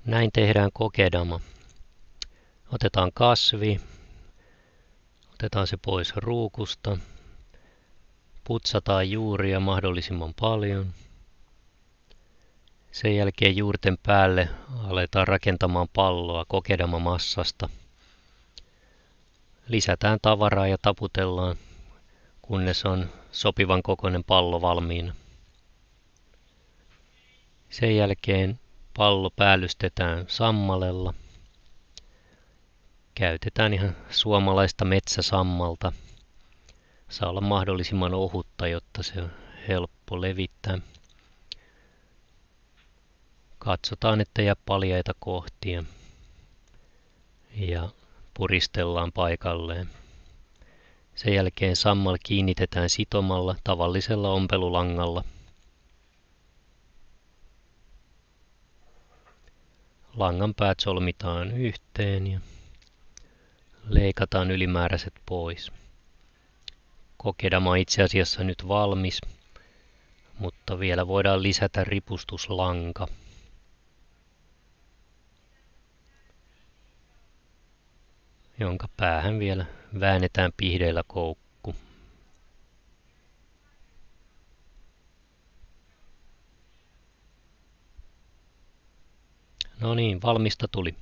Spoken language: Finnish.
Näin tehdään kokedama. Otetaan kasvi, otetaan se pois ruukusta, putsataan juuria mahdollisimman paljon. Sen jälkeen juurten päälle aletaan rakentamaan palloa kokedama-massasta. Lisätään tavaraa ja taputellaan, kunnes on sopivan kokoinen pallo valmiina. Sen jälkeen pallo päällystetään sammalella. Käytetään ihan suomalaista metsäsammalta. Saa olla mahdollisimman ohutta, jotta se on helppo levittää. Katsotaan, ettei jää paljaita kohtia. Ja puristellaan paikalleen. Sen jälkeen sammal kiinnitetään sitomalla tavallisella ompelulangalla. Langan päät solmitaan yhteen ja leikataan ylimääräiset pois. Kokedama on itse asiassa nyt valmis, mutta vielä voidaan lisätä ripustuslanka. Jonka päähän vielä väännetään pihdeillä koukku. No niin, valmista tuli.